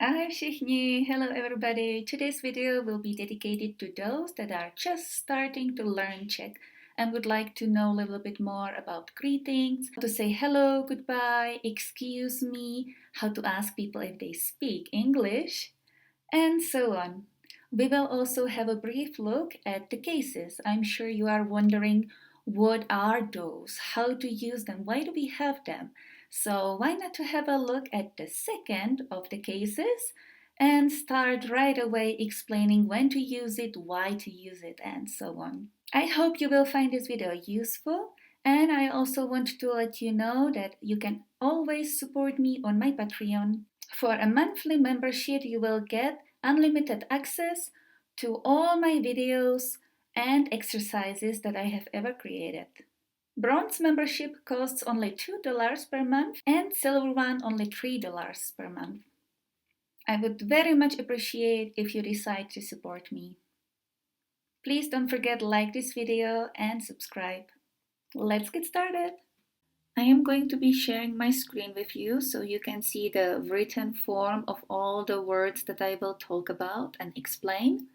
Hi všichni, hello everybody. Today's video will be dedicated to those that are just starting to learn Czech and would like to know a little bit more about greetings, how to say hello, goodbye, excuse me, how to ask people if they speak English, and so on. We will also have a brief look at the cases. I'm sure you are wondering what are those, how to use them, why do we have them? So why not to have a look at the second of the cases and start right away explaining when to use it, why to use it, and so on. I hope you will find this video useful, and I also want to let you know that you can always support me on my Patreon. For a monthly membership, you will get unlimited access to all my videos and exercises that I have ever created. Bronze membership costs only $2 per month and silver one only $3 per month. I would very much appreciate if you decide to support me. Please don't forget to like this video and subscribe. Let's get started! I am going to be sharing my screen with you so you can see the written form of all the words that I will talk about and explain.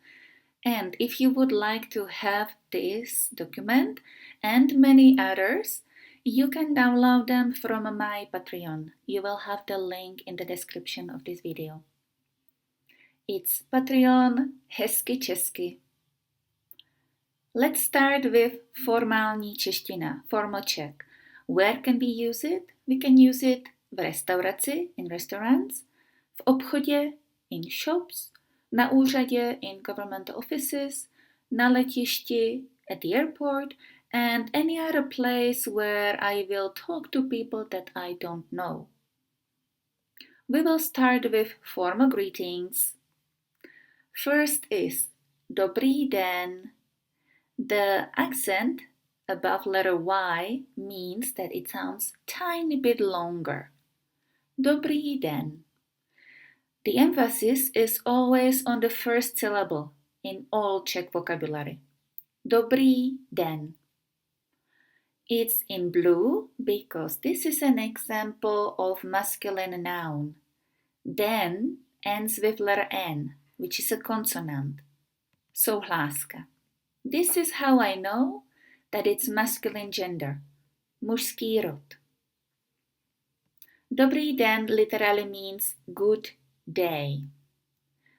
And if you would like to have this document and many others, you can download them from my Patreon. You will have the link in the description of this video. It's Patreon hezky česky. Let's start with formální čeština, formal Czech. Where can we use it? We can use it v restauraci, in restaurants, v obchodě, in shops, na úřadě, in government offices, na letišti, at the airport, and any other place where I will talk to people that I don't know. We will start with formal greetings. First is dobrý den. The accent above letter Y means that it sounds tiny bit longer. Dobrý den. The emphasis is always on the first syllable in all Czech vocabulary. Dobrý den. It's in blue because this is an example of masculine noun. Den ends with letter N, which is a consonant. Souhláska. This is how I know that it's masculine gender, mužský rod. Dobrý den literally means good day.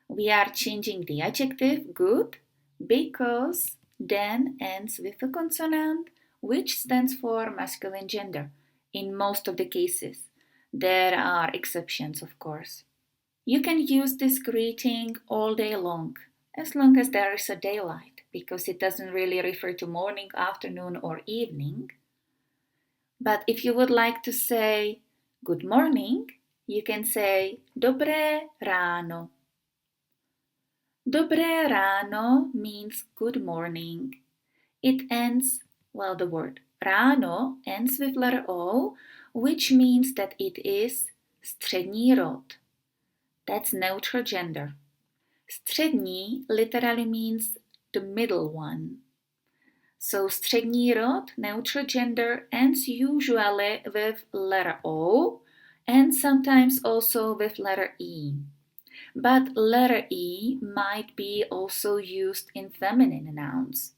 We are changing the adjective good because den ends with a consonant which stands for masculine gender in most of the cases. There are exceptions, of course. You can use this greeting all day long as there is a daylight, because it doesn't really refer to morning, afternoon, or evening. But if you would like to say good morning, you can say dobré ráno. Dobré ráno means good morning. It ends, the word ráno ends with letter O, which means that it is střední rod. That's neutral gender. Střední literally means the middle one. So střední rod, neutral gender, ends usually with letter O and sometimes also with letter E. But letter E might be also used in feminine nouns.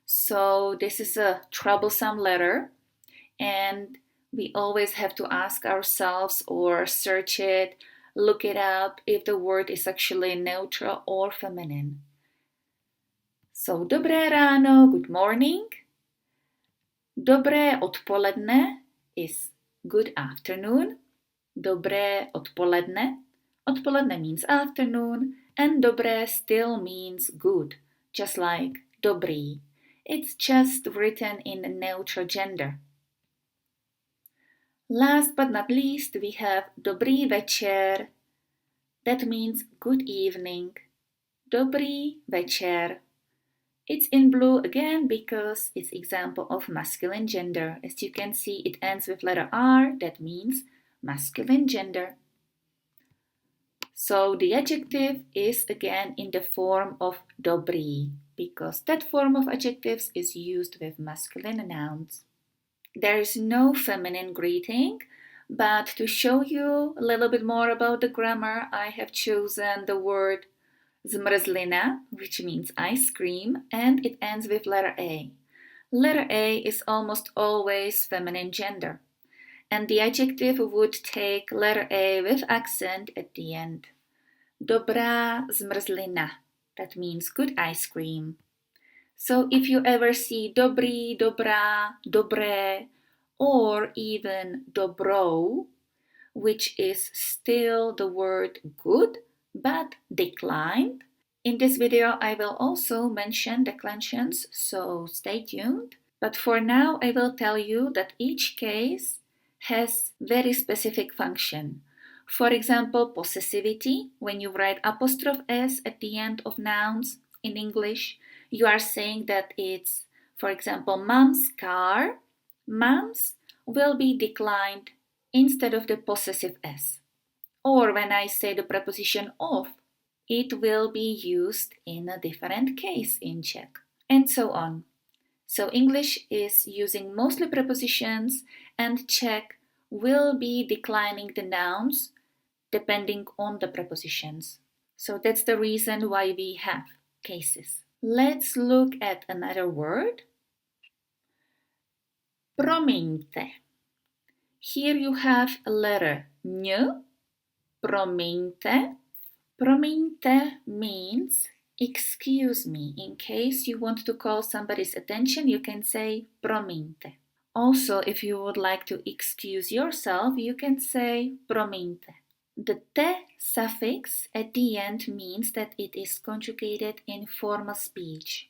So this is a troublesome letter, and we always have to ask ourselves or search it, look it up if the word is actually neutral or feminine. So dobré ráno, good morning. Dobré odpoledne is good afternoon. Dobré odpoledne. Odpoledne means afternoon, and dobré still means good, just like dobrý. It's just written in neutral gender. Last but not least, we have dobrý večer. That means good evening. Dobrý večer. It's in blue again because it's example of masculine gender. As you can see, it ends with letter R. That means masculine gender. So the adjective is again in the form of dobrý, because that form of adjectives is used with masculine nouns. There is no feminine greeting, But to show you a little bit more about the grammar, I have chosen the word zmrzlina, which means ice cream, and it ends with letter A. Letter A is almost always feminine gender, and the adjective would take letter A with accent at the end. Dobrá zmrzlina, that means good ice cream. So if you ever see dobrý, dobrá, dobré, or even dobrou, which is still the word good but declined, in this video I will also mention declensions, so stay tuned. But for now I will tell you that each case has very specific function. For example, possessivity, when you write apostrophe s at the end of nouns in English, you are saying that it's, for example, mom's car. Mom's will be declined instead of the possessive s. Or when I say the preposition of, it will be used in a different case in Czech, and so on. So English is using mostly prepositions, and Czech will be declining the nouns depending on the prepositions. So that's the reason why we have cases. Let's look at another word. Promiňte. Here you have a letter ň. Promiňte. Promiňte means excuse me. In case you want to call somebody's attention, you can say promiňte. Also, if you would like to excuse yourself, you can say promiňte. The te suffix at the end means that it is conjugated in formal speech.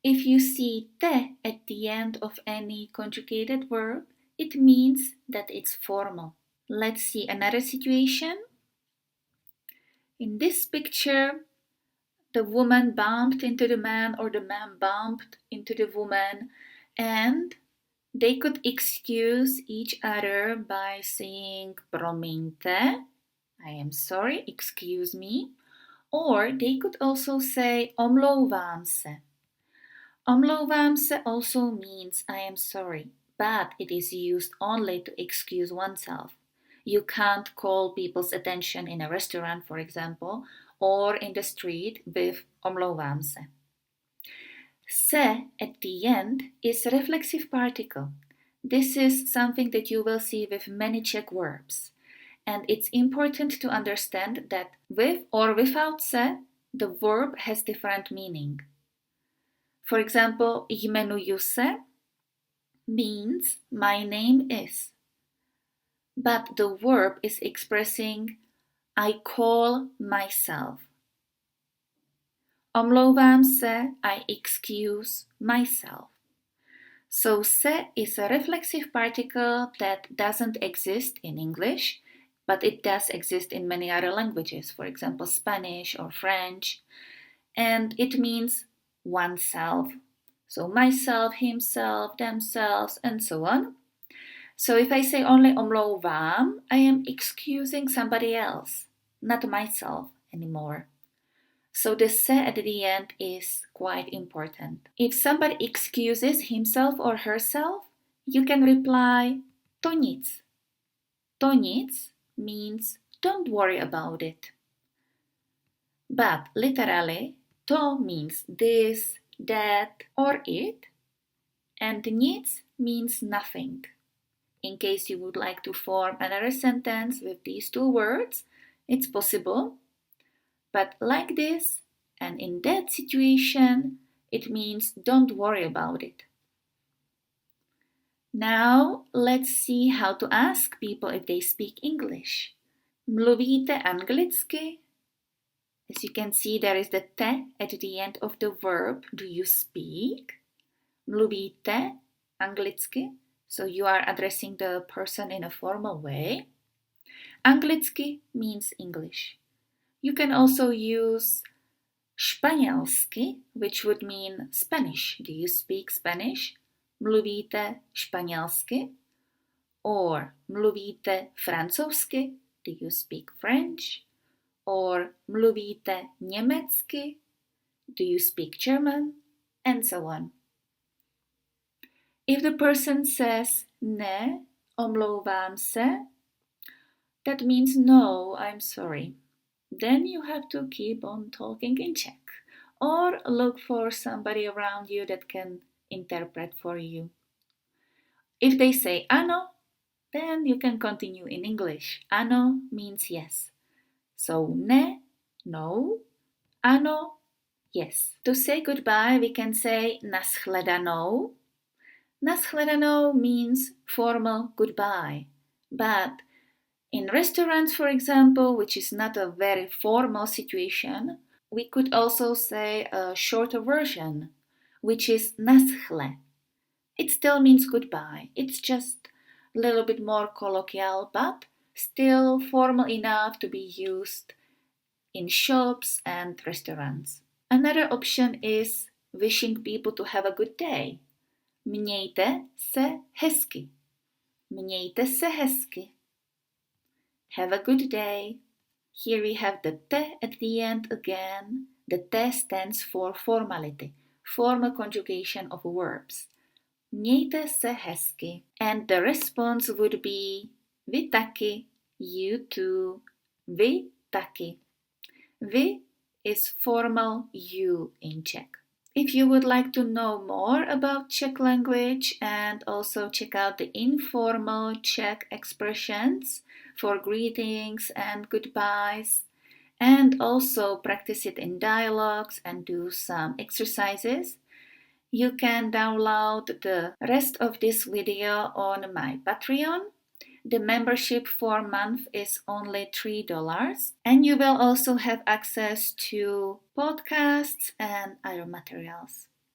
If you see te at the end of any conjugated verb, it means that it's formal. Let's see another situation. In this picture, the woman bumped into the man or the man bumped into the woman, and they could excuse each other by saying promiňte, I am sorry, excuse me, or they could also say omlouvám se. Omlouvám se also means I am sorry, but it is used only to excuse oneself. You can't call people's attention in a restaurant, for example, or in the street with omlouvám se. Se at the end is a reflexive particle. This is something that you will see with many Czech verbs. And it's important to understand that with or without se, the verb has different meaning. For example, jmenuji se means my name is. But the verb is expressing I call myself. Omlouvám se, I excuse myself. So se is a reflexive particle that doesn't exist in English, but it does exist in many other languages, for example, Spanish or French, and it means oneself. So myself, himself, themselves, and so on. So if I say only omlouvám, I am excusing somebody else, not myself anymore. So the se at the end is quite important. If somebody excuses himself or herself, you can reply to nic. To nic means don't worry about it. But literally, to means this, that, or it, and nic means nothing. In case you would like to form another sentence with these two words, it's possible. But like this, and in that situation, it means don't worry about it. Now, let's see how to ask people if they speak English. Mluvíte anglicky? As you can see, there is the te at the end of the verb. Do you speak? Mluvíte anglicky? So you are addressing the person in a formal way. Anglicky means English. You can also use španělsky, which would mean Spanish. Do you speak Spanish? Mluvíte španělsky? Or mluvíte francouzsky? Do you speak French? Or mluvíte německy? Do you speak German? And so on. If the person says ne, omlouvám se, that means no, I'm sorry. Then you have to keep on talking in Czech or look for somebody around you that can interpret for you. If they say ano, then you can continue in English. Ano means yes. So ne, no, ano, yes. To say goodbye, we can say nashledanou. Nashledanou means formal goodbye. But in restaurants, for example, which is not a very formal situation, we could also say a shorter version, which is naschle. It still means goodbye. It's just a little bit more colloquial, but still formal enough to be used in shops and restaurants. Another option is wishing people to have a good day. Mějte se hezky. Mějte se hezky. Have a good day. Here we have the te at the end again. The te stands for formality, formal conjugation of verbs. Mějte se hezky. And the response would be vy taky, you too, vy taky. Vy is formal you in Czech. If you would like to know more about Czech language and also check out the informal Czech expressions for greetings and goodbyes, and also practice it in dialogues and do some exercises, you can download the rest of this video on my Patreon. The membership for a month is only $3, and you will also have access to podcasts and other materials.